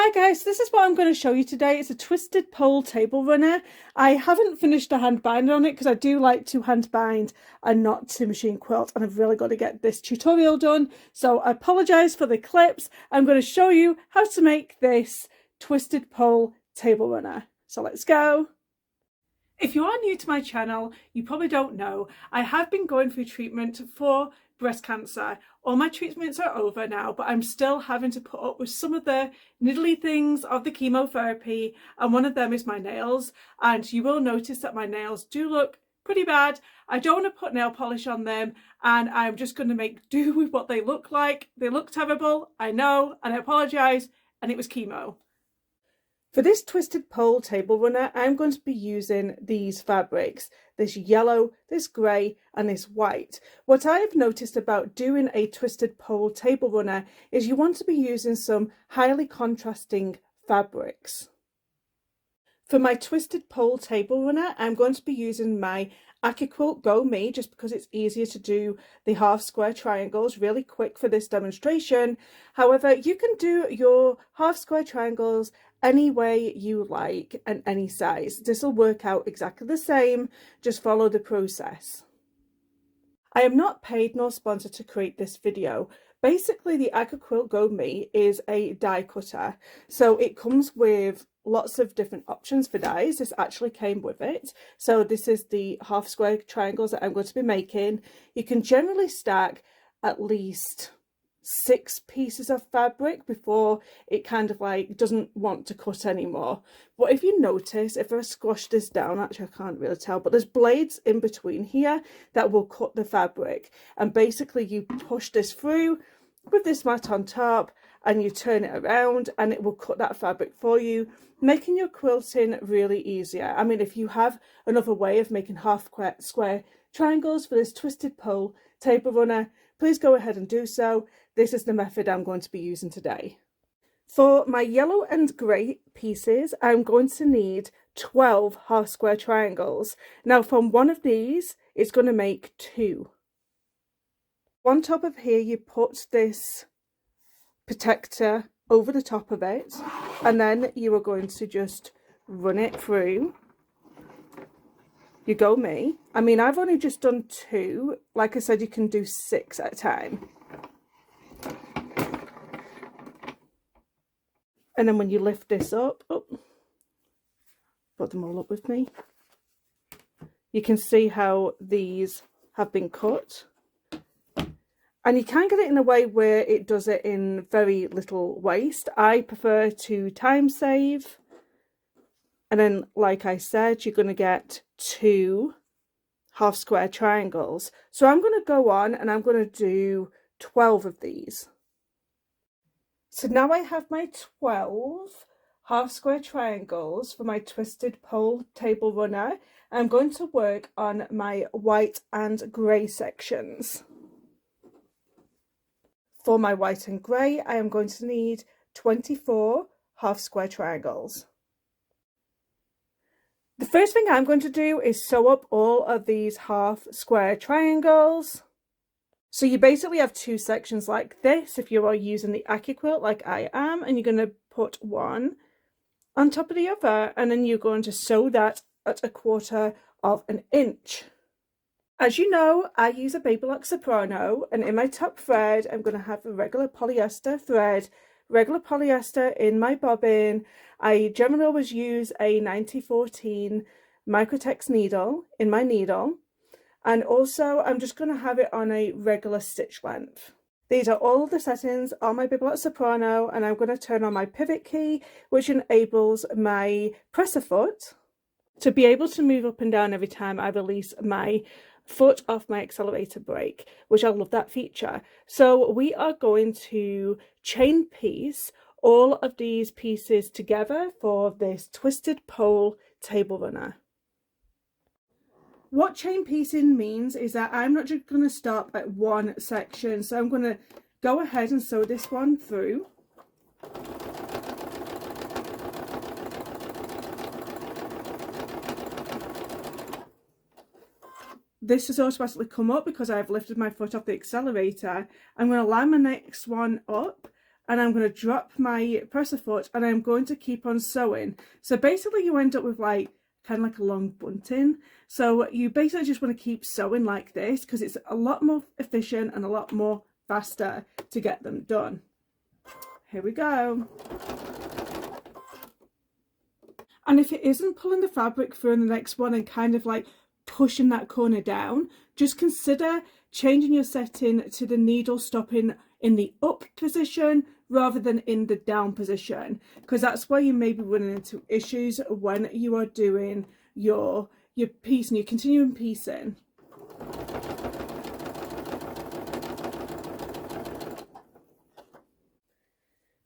Hi guys, this is what I'm going to show you today. It's a twisted pole table runner. I haven't finished a hand bind on it because I do like to hand bind and not to machine quilt, and I've really got to get this tutorial done. So I apologise for the clips. I'm going to show you how to make this twisted pole table runner. So let's go. If you are new to my channel, you probably don't know, I have been going through treatment for breast cancer. All my treatments are over now, but I'm still having to put up with some of the niggly things of the chemotherapy, and one of them is my nails. And you will notice that my nails do look pretty bad. I don't want to put nail polish on them, and I'm just going to make do with what they look like. They look terrible, I know, and I apologise, and it was chemo. For this twisted pole table runner, I'm going to be using these fabrics, this yellow, this grey and this white. What I have noticed about doing a twisted pole table runner is you want to be using some highly contrasting fabrics. For my twisted pole table runner, I'm going to be using my AccuQuilt Go Me, just because it's easier to do the half square triangles really quick for this demonstration. However, you can do your half square triangles any way you like and any size. This will work out exactly the same, just follow the process. I am not paid nor sponsored to create this video. Basically, the AccuQuilt Go Me is a die cutter, so it comes with lots of different options for dies. This actually came with it. So this is the half square triangles that I'm going to be making. You can generally stack at least 6 pieces of fabric before it kind of like doesn't want to cut anymore. But if you notice, if I squash this down, actually I can't really tell, but there's blades in between here that will cut the fabric, and basically you push this through with this mat on top and you turn it around and it will cut that fabric for you, making your quilting really easier. I mean, if you have another way of making half square triangles for this twisted pole table runner, please go ahead and do so. This is the method I'm going to be using today. For my yellow and grey pieces, I'm going to need 12 half square triangles. Now from one of these, it's going to make 2. On top of here, you put this protector over the top of it, and then you are going to just run it through your Go Me. I mean, I've only just done 2. Like I said, you can do 6 at a time. And then when you lift this up, put them all up with me, you can see how these have been cut. And you can get it in a way where it does it in very little waste. I prefer to time save. And then, like I said, you're going to get 2 half square triangles. So I'm going to go on and I'm going to do 12 of these. So now I have my 12 half square triangles for my twisted pole table runner. I'm going to work on my white and grey sections. For my white and grey, I am going to need 24 half square triangles. The first thing I'm going to do is sew up all of these half square triangles. So you basically have 2 sections like this if you are using the AccuQuilt like I am, and you're going to put one on top of the other, and then you're going to sew that at 1/4 of an inch. As you know, I use a baby lock Soprano, and in my top thread I'm going to have a regular polyester thread, regular polyester in my bobbin. I generally always use a 9014 Microtex needle in my needle, and also I'm just going to have it on a regular stitch length. These are all the settings on my baby lock Soprano, and I'm going to turn on my pivot key, which enables my presser foot to be able to move up and down every time I release my foot off my accelerator brake, which I love that feature. So we are going to chain piece all of these pieces together for this twisted pole table runner. What chain piecing means is that I'm not just going to stop at one section, so I'm going to go ahead and sew this one through. This has automatically come up because I've lifted my foot off the accelerator. I'm going to line my next one up and I'm going to drop my presser foot and I'm going to keep on sewing. So basically you end up with like kind of like a long bunting. So you basically just want to keep sewing like this because it's a lot more efficient and a lot more faster to get them done. Here we go. And if it isn't pulling the fabric through in the next one and kind of like pushing that corner down, just consider changing your setting to the needle stopping in the up position rather than in the down position, because that's where you may be running into issues when you are doing your piece and you're continuing piecing.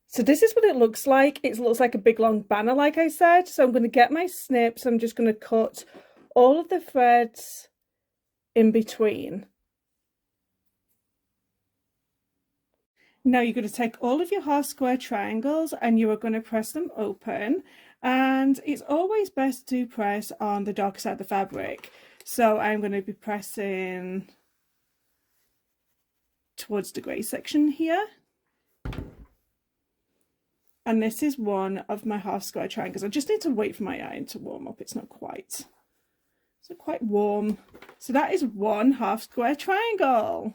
So this is what it looks like. It looks like a big long banner, like I said. So I'm going to get my snips. I'm just going to cut all of the threads in between. Now you're going to take all of your half square triangles and you are going to press them open. And it's always best to press on the darker side of the fabric. So I'm going to be pressing towards the grey section here. And this is one of my half square triangles. I just need to wait for my iron to warm up. It's not quite warm. So that is one half square triangle.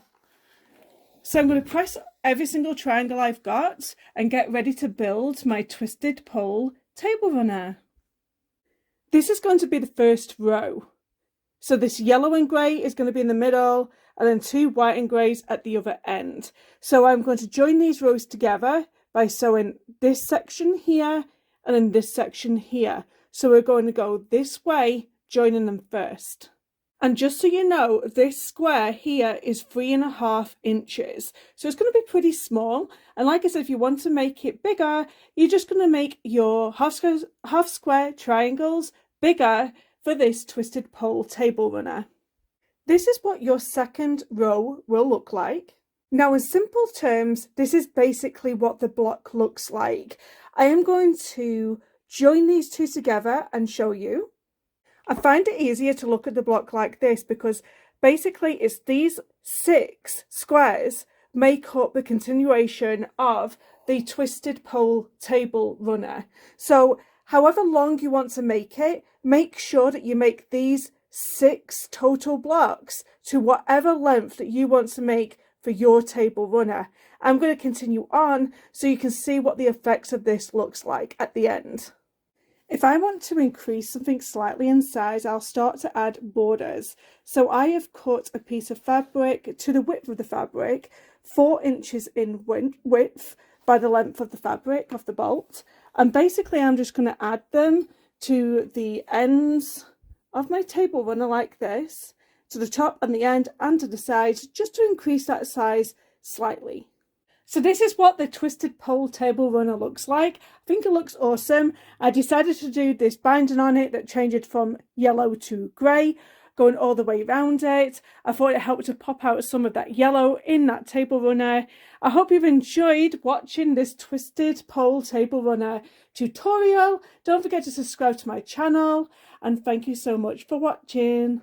So I'm going to press every single triangle I've got and get ready to build my twisted pole table runner. This is going to be the first row. So this yellow and grey is going to be in the middle and then 2 white and greys at the other end. So I'm going to join these rows together by sewing this section here and then this section here. So we're going to go this way, joining them first. And just so you know, this square here is 3.5 inches. So it's going to be pretty small. And like I said, if you want to make it bigger, you're just going to make your half square triangles bigger for this twisted pole table runner. This is what your second row will look like. Now, in simple terms, this is basically what the block looks like. I am going to join these two together and show you. I find it easier to look at the block like this because basically it's these 6 squares make up the continuation of the twisted pole table runner. So however long you want to make it, make sure that you make these 6 total blocks to whatever length that you want to make for your table runner. I'm going to continue on so you can see what the effects of this looks like at the end. If I want to increase something slightly in size, I'll start to add borders. So I have cut a piece of fabric to the width of the fabric, 4 inches in width by the length of the fabric of the bolt. And basically I'm just going to add them to the ends of my table runner like this, to the top and the end and to the sides, just to increase that size slightly. So this is what the twisted pole table runner looks like. I think it looks awesome. I decided to do this binding on it that changed from yellow to grey, going all the way around it. I thought it helped to pop out some of that yellow in that table runner. I hope you've enjoyed watching this twisted pole table runner tutorial. Don't forget to subscribe to my channel and thank you so much for watching.